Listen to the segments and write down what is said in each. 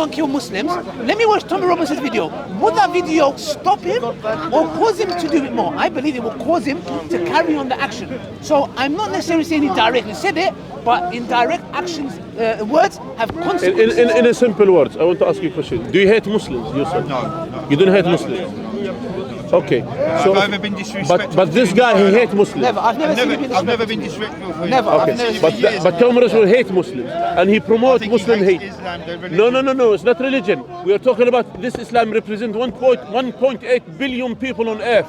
don't kill Muslims. Let me watch Tommy Robinson's video. Would that video stop him or cause him to do it more? I believe it will cause him to carry on the action. So I'm not necessarily saying he directly said it, but indirect actions, words have consequences. In a simple words, I want to ask you a question. Do you hate Muslims yourself? No. You don't hate Muslims? Okay. So, I've ever been disrespectful. but this guy, he hates Muslims. Never. I've never been disrespectful for Never. you. I've Okay. never But Tommy Robinson hates Muslims, and he promotes Muslim hate. Islam, the religion. No, it's not religion. We are talking about this Islam represents 1.8 billion people on earth.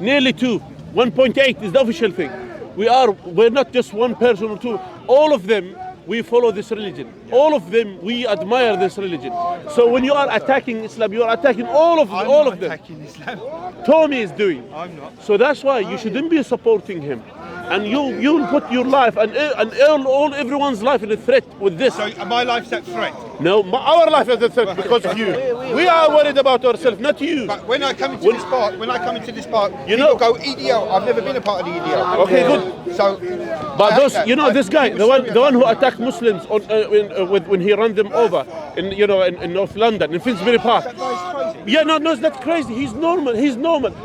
Nearly 2. 1.8 is the official thing. We're not just one person or two. All of them, we follow this religion. All of them, we admire this religion. So when you are attacking Islam, you are attacking all of them. I'm not attacking Islam. Tommy is doing. I'm not. So that's why you shouldn't be supporting him. And you'll put your life and everyone's life in a threat with this. So my life's at threat. No, our life is a threat because of you. We are worried about ourselves, not you. But when I come into this park, You people know- go EDL. I've never been a part of the EDL. Okay, good. So, But I hate those, that. this guy, the one who attacked Muslims when he ran them over in North London, in Finsbury Park. That guy's crazy. Yeah, no, it's not crazy. He's normal.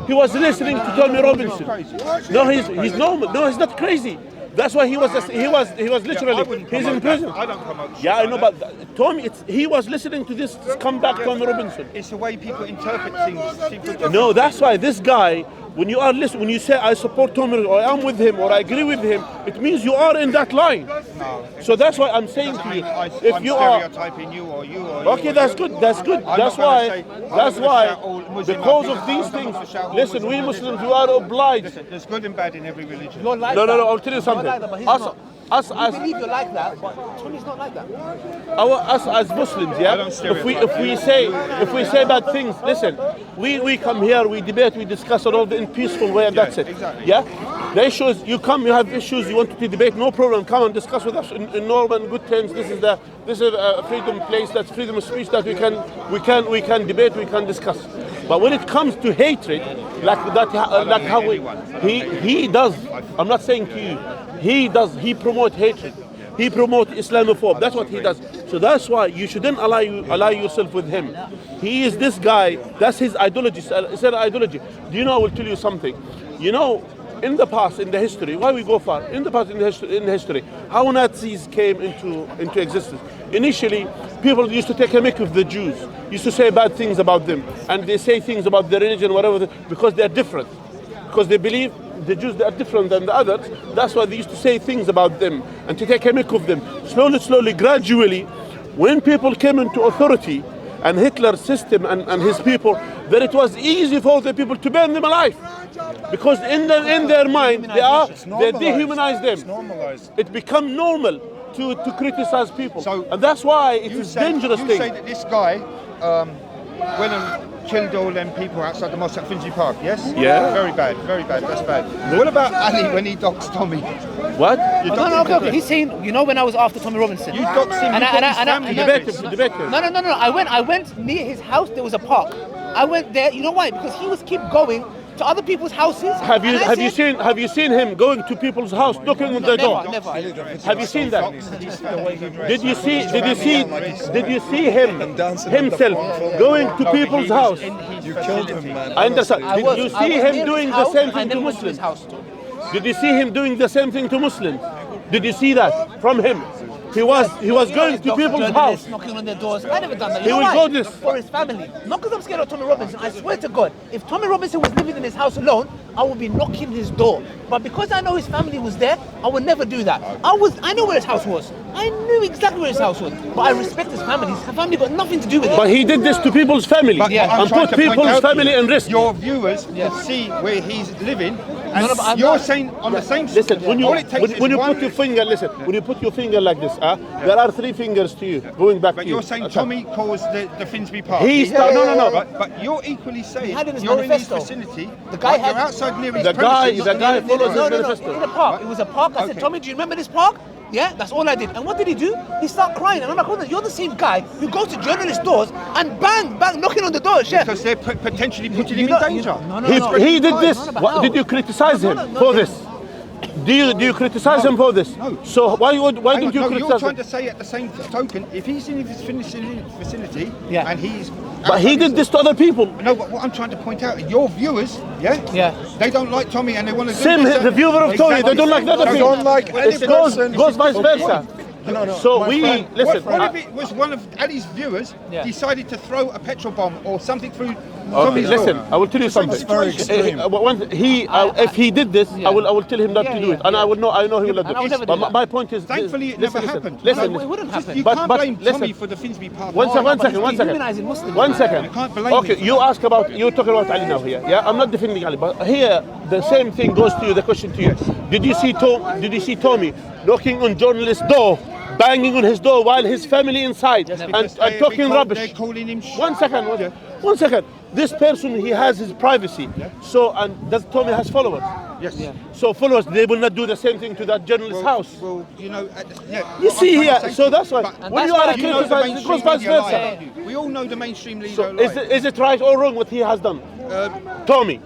He was listening to Tommy Robinson. No, he's normal. No, he's not crazy. That's why he was literally he's in prison. I don't promote. Yeah, I know, but Tommy, he was listening to this comeback Tommy Robinson. It's the way people interpret things. No, that's why this guy, when you say I support Tommy or I'm with him or I agree with him, it means you are in that line. No. So that's why I'm saying to you, if I'm you are stereotyping you or you or okay, you that's or good. you. That's good. I'm That's not gonna why. say- I'm not That's gonna why. shout all Muslim Because are of these people. I'm things, not gonna shout all listen. We Muslim Muslims, we are obliged. Listen, there's good and bad in every religion. You're like No, that. I'll tell you something. You're like that, but he's Us, not. us You as believe you're like that, but Tommy's not like that. us as Muslims, I yeah. don't If we say bad things, listen. We come here, we debate, we discuss it all in peaceful way, and that's it. Exactly. Yeah. The issues you come, you have issues, you want to debate, no problem. Come and discuss with us in normal and good terms. This is a freedom place. That's freedom of speech that we can debate, we can discuss. But when it comes to hatred, like how he does. I'm not saying to you. He does. He promotes hatred. He promotes Islamophobia. That's what he does. So that's why you shouldn't ally yourself with him. He is this guy. That's his ideology. It's an ideology. Do you know? I will tell you something. You know, in the past, in the history, why we go far? In the past, in the history, how Nazis came into existence. Initially, people used to take a mick with the Jews. Used to say bad things about them, and they say things about their religion, whatever, because they are different. Because they believe the Jews they are different than the others. That's why they used to say things about them and to take a mick of them. Slowly, gradually, when people came into authority and Hitler's system and his people, then it was easy for the people to burn them alive. Because in their mind, they dehumanize them. It's normalized. It become normal to criticize people. So and that's why it is dangerous you thing. say that this guy went and killed all them people outside the mosque at Finsbury Park, yes? Yeah. Very bad, that's bad. What about Ali when he docks Tommy? What? Okay. He's saying, when I was after Tommy Robinson. You doxed him, you got his family. Debate him. No. I went near his house. There was a park. I went there. You know why? Because he was keep going to other people's houses. Have you seen him going to people's house, knocking on their door? Never. Have you seen that? Did you see him himself going to people's house? You killed him, man. I understand. Did you see him doing the same thing to Muslims? Did you see him doing the same thing to Muslims? Did you see that from him? He was going to people's house. Knocking on their doors. I never done that. He You know will why? go this. For his family. Not because I'm scared of Tommy Robinson. I swear to God, if Tommy Robinson was living in his house alone, I would be knocking his door. But because I know his family was there, I would never do that. I know where his house was. I knew exactly where his house was. But I respect his family. His family got nothing to do with it. But he did this to people's family But I'm and trying put to point people's out to family you, in risk. Your viewers can see where he's living, and No, but I'm you're not- saying on the same. Listen, when you all it takes when is you one- put your finger, when you put your finger like this, there are 3 fingers to you going back But to you. you're saying Tommy caused the Finsbury Park. No. But you're equally saying had in his you're in his manifesto. vicinity. The guy like had- you're outside near his The guy premises. follows No, his manifesto. in a park. It was a park. I said, Okay. Tommy, do you remember this park? Yeah, that's all I did. And what did he do? He started crying. And I'm like, hold on, you're the same guy who goes to journalist doors and bang, knocking on the doors. Yeah. Because they're potentially putting him You in know- danger. No, He did this. No, but What, how? did you criticize him No, for this? Do you criticize him for this? No. So why don't you You're criticize trying him? to say at the same token, if he's in his vicinity Yeah. and he's... But he did this to other people. No, but what I'm trying to point out, your viewers, yeah, they don't like Tommy and they want to do Same, this, the viewer of Tommy, they don't like the other I people. don't like any It goes person. vice versa. No, So my we friend, listen. What if it was one of Ali's viewers Yeah. decided to throw a petrol bomb or something through Okay, Tommy's listen. door? I will tell you something. That's very extreme. If he did this, Yeah. I will tell him not Yeah, to do yeah, it, and yeah. I know he will not And I do would it. never do But that. my point is, Thankfully, it listen, never listen, happened. Listen, No, it wouldn't happen. You But- can't but blame listen. Tommy for the Finsbury Park. One second, one but second, one he's second. dehumanizing Muslims, One man. second. You can't blame Okay, him. you ask about, you're talking about Ali now here. Yeah, I'm not defending Ali, but here the same thing goes to you. The question to you: Did you see Tommy knocking on journalist's door, banging on his door while his family inside and talking rubbish? They're calling him... One second. One second. This person, he has his privacy. So, and does Tommy has followers? Yes. Yeah. So followers, they will not do the same thing to that journalist's house. Well, you know... yeah, You what see I'm here, trying to say so to that's why. And When that's you are why a you know you know the criticizer, it mainstream goes vice media lie, versa. don't you? We all know the mainstream media So lie. is it right or wrong what he has done? Tommy,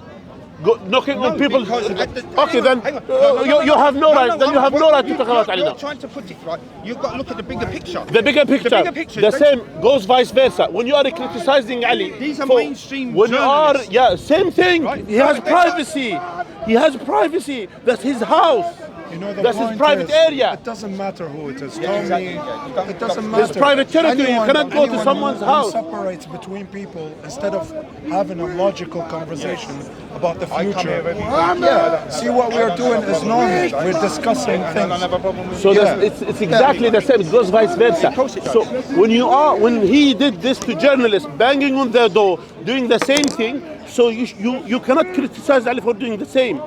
knocking on people. because at the- Okay, then hang on. No, you have no right. Then you have no right to talk about Ali You're now. trying to put it right. You've got to look at the bigger picture. The bigger picture, The bigger picture. the don't same goes vice versa. When you are criticizing Ali, These are mainstream when you are, journalists. yeah, same thing. Right. He has No, that's- privacy. He has privacy. That's his house. You know, the That's his point private is, area. It doesn't matter who it is. Yeah, Tommy, exactly, yeah. it doesn't matter. It's private territory. You cannot go to anyone someone's who house. separates between people instead of having a logical conversation about the I come future. here every week. Yeah. See, what we're doing is normal. We're discussing I don't things. have a problem with So you. it's exactly the same. It goes vice versa. course it does. So when he did this to journalists, banging on their door, doing the same thing, so you cannot criticize Ali for doing the same,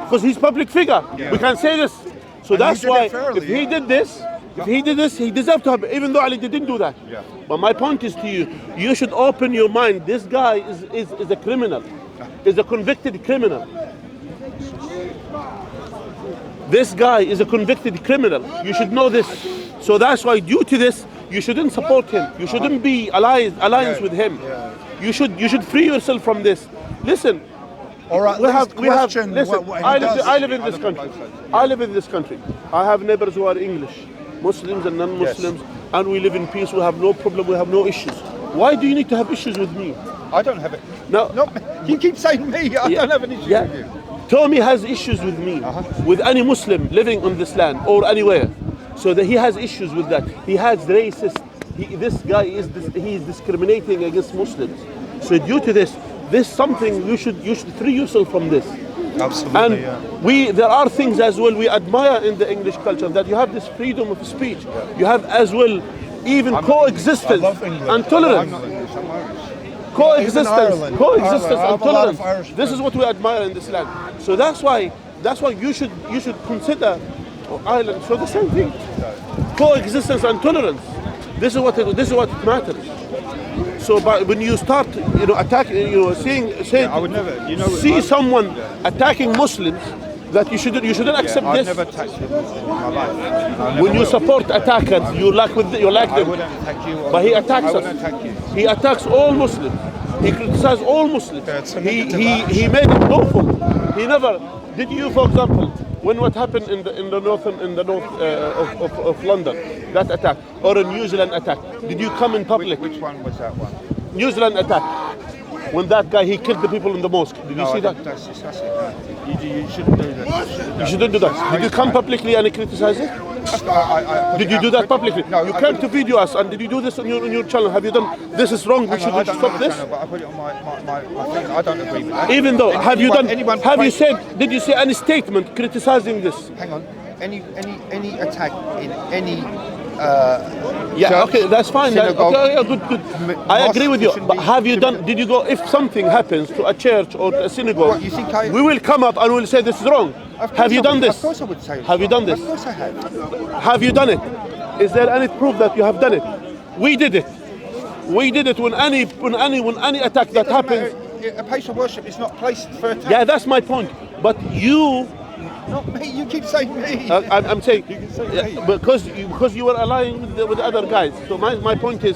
because he's public figure. We can say this. So And he that's did why it fairly, if he did this, he deserved to have, even though Ali didn't do that. Yeah. But my point is to you, you should open your mind. This guy is a criminal, is a convicted criminal. This guy is a convicted criminal. You should know this. So that's why, due to this, you shouldn't support him. You shouldn't be alliance with him. You should free yourself from this. Listen, Or at least question listen, what he I does. live in this country. I live in this country. I have neighbors who are English, Muslims and non-Muslims, and we live in peace. We have no problem. We have no issues. Why do you need to have issues with me? I don't have it. No. No, you keep saying me. I don't have an issue with you. Tommy has issues with me, with any Muslim living on this land or anywhere. So that he has issues with that. He has racist. This guy is discriminating against Muslims. So due to this something you should free yourself from this. Absolutely. And there are things as well we admire in the English culture, that you have this freedom of speech. You have as well even coexistence I love England. and tolerance. I'm not English, I'm Irish. Coexistence, Ireland. coexistence I and have a lot of tolerance. Irish This is what we admire in this land. So that's why you should consider Ireland for the same thing. Coexistence and tolerance. This is what it matters. So, but when you start, attacking, saying, I would never, see someone attacking Muslims, that you shouldn't accept I've this. never attacked a Muslim in my life. And I never When you will. support attackers, you like I them. wouldn't attack you. But he attacks I us. wouldn't attack you. He attacks all Muslims. He criticizes all Muslims. That's a He negative he made it lawful. He never did. You, for example, when what happened in the north of London, that attack, or a New Zealand attack, did you come in public? Which one was that one? New Zealand attack, when that guy he killed the people in the mosque. Did you see that? That's disgusting. No. You shouldn't do that. You shouldn't do that. Did you come publicly and criticize it? Did you do that publicly? No, You came to video us, and did you do this on your channel? Have you done? This is wrong. We I should don't stop know the this. channel, but I put it on my thing. I don't agree with that. Even though, have you done? Anyone Have you praise- said? Did you say any statement criticizing this? Hang on. Any attack in any Yeah, church, okay, that's fine. synagogue, Okay, yeah, good. I agree with you. mosque But have you shouldn't done? be- Did you go? If something happens to a church or a synagogue, What, you think I- we will come up and we'll say this is wrong. Of course Have you I done would- this? Of course I would say. Have you done this? Of course I have. Have you done it? Is there any proof that you have done it? We did it. We did it when any attack that Doesn't happens. matter. A place of worship is not placed for attack. Yeah, that's my point. But you, Not me. You keep saying me. I'm saying, say me. because you were allying with the other guys. So my point is,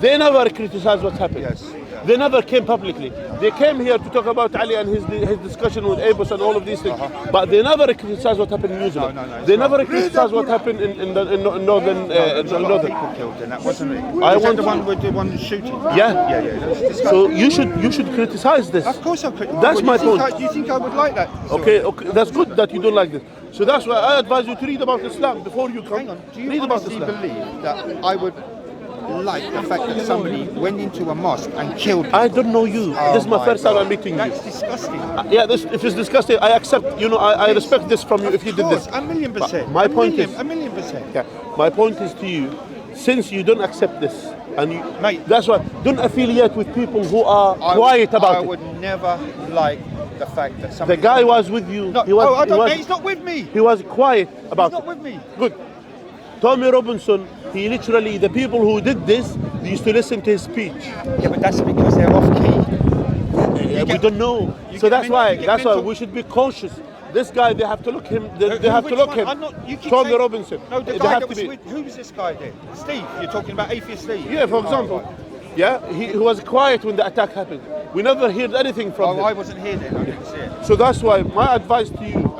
they never criticize what's happened. Yes. Yeah. They never came publicly. They came here to talk about Ali and his discussion with Abus and all of these things. But they never criticized what happened in New Zealand. They never criticized what happened in northern. Northern. People killed in that, wasn't it? I Was that want the to- one with the one shooting? Yeah. That's disgusting. So you should criticize this. Of course I'm critical. That's my point. Do you think I would like that? Okay, that's good that you don't like this. So that's why I advise you to read about Islam before you come. Hang on. Do you read about honestly Islam. believe that I would like the fact that somebody went into a mosque and killed people? I don't know you. Oh This is my first time God. I'm meeting you. That's disgusting. If it's disgusting, I accept. You know, I respect this from you if you did this. A million percent. My point is, a million percent. yeah, my point is to you, since you don't accept this, and you, Mate. that's why don't affiliate with people who are quiet about I it. would never like the fact that The somebody. guy was with you. No, he was, he's not with me. he was quiet about He's not it. with me. Good. Tommy Robinson, he literally, the people who did this, they used to listen to his speech. Yeah, but that's because they're off key. We don't know. you So get that's why mental. we should be cautious. This guy, they have to look him. They have to Which look one? him. I'm not- you keep Tommy saying- Robinson. No, the They guy have that to was be. with. Who was this guy then? Steve. You're talking about atheist Steve. Yeah, for example. Yeah, he was quiet when the attack happened. We never heard anything from Oh, him. I wasn't here then. I didn't see it. So that's why my advice to you,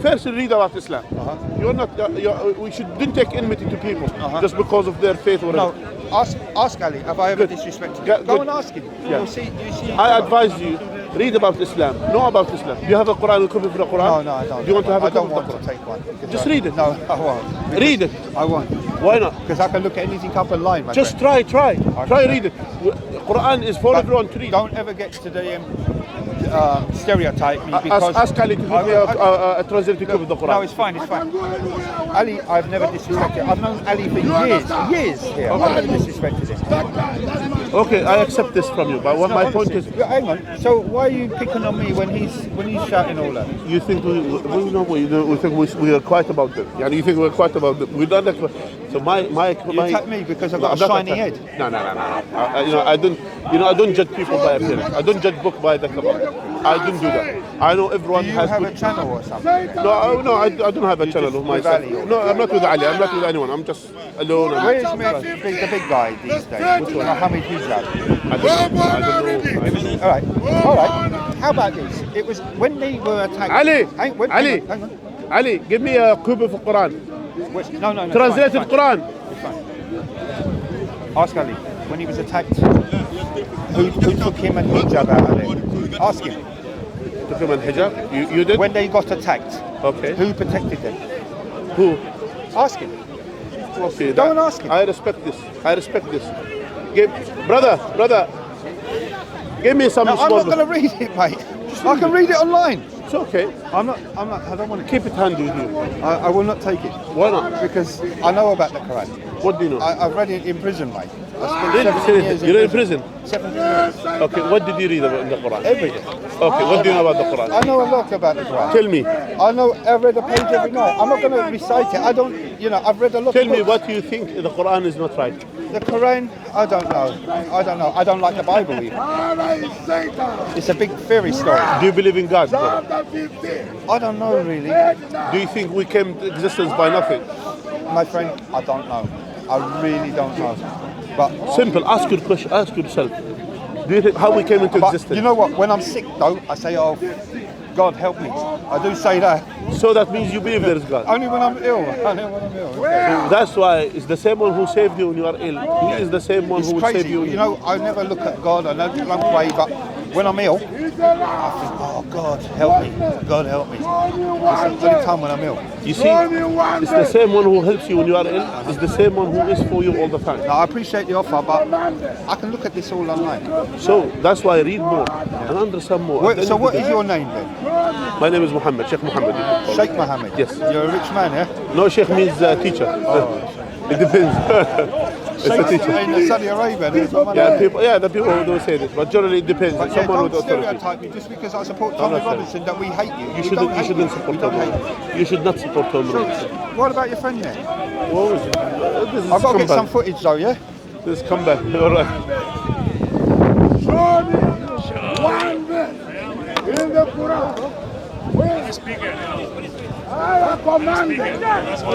first read about Islam. You're not. We shouldn't take enmity to people just because of their faith or No, whatever. ask Ali. Have I ever Good. disrespected Yeah, him? Go good. and ask him. Yeah. You'll see. You see. I advise you, read about Islam, know about Islam. Do you have a Quran, a copy of the Quran? No, I don't. Do you want to have a I copy don't of the want Quran? to take one. because Just I- read it. No, I won't. Read it. I won't. Why not? Because I can look at anything up online, my Just friend. try read it. Quran is for everyone to read. Don't ever get to the stereotype me because Ask Ali to give me a translated copy of the Quran. No, it's fine. Ali, I've never disrespected. I've known Ali for years here. I've never disrespected him. Okay, I accept this from you, but what No, my honestly. point is, But hang on. So why are you picking on me when he's shouting all that? you think we think we are quiet about them. Yeah, you think we're quiet about them. We're not that quiet. So my You attack me because I've got No, a I'm not shiny head. No. I don't judge people by appearance. I don't judge book by the cover. I don't do that. I know everyone Do you has. have a good- channel or something? No, I don't have a channel of with myself. Ali or- No, I'm not with Ali. I'm not with anyone. I'm just alone. Where's the big guy these days? Which one? Mohammed Hijab. I don't know. All right. How about this? It was when they were attacked. Ali, Hang Ali, on. Ali, give me a copy of the Quran. No. Translated it's fine. Quran. It's fine. Ask Ali when he was attacked. Who took him and hijab out of there? Ask him. Took him and hijab. You did? When they got attacked, Okay. who protected them? Who? Ask him. Okay. Go and ask him. I respect this. Brother. Give me some No, I'm small not going to read it, mate. I can read it online. It's okay. I don't want to. Keep it handy with you. I will not take it Why not? because I know about the Quran. What do you know? I've read it in prison, mate. I spent Really? 17 years You're in prison? 17 years. Okay, what did you read about in the Quran? Everything. Okay, what do you know about the Quran? I know a lot about the Quran. Tell me. I've read a page every night. I'm not going to recite it. I've read a lot Tell of me books. what you think the Quran is not right. The Quran, I don't know. I don't like the Bible either. It's a big fairy story. Do you believe in God? I don't know really. Do you think we came to existence by nothing? My friend, I don't know. I really don't know. But Simple. Ask your question. Ask yourself. Do you think how we came into existence? you know what? When I'm sick though, I say, oh, God help me. I do say that. So that means you believe there is God. Only when I'm ill. That's why it's the same one who saved you when you are ill. He is the same one It's who will crazy. save you. You know, I never look at God. I don't pray, but when I'm ill, I think, oh, God help me. God help me. It's the only time when I'm ill. You see, it's the same one who helps you when you are ill. It's the same one who is for you all the time. Now, I appreciate the offer, but I can look at this all online. So that's why I read more and understand more. At the So end of what the is day- your name then? My name is Muhammad, Sheikh Muhammad. you can call me. Sheikh Mohammed. Yes. You're a rich man, yeah? No, Sheikh means teacher. It depends. It's a teacher. In Saudi Arabia, there's no money. The people who don't say this, but generally it depends. But It's yeah, someone don't with authority. stereotype me just because I support I'm Tommy not saying- Robinson that we hate you. You shouldn't We support don't Tom. hate you. You should not support Tom. What about your friend there? This is I've got to get some comeback. footage though, yeah? This is comeback. All right. Show me one verse in the Quran where I command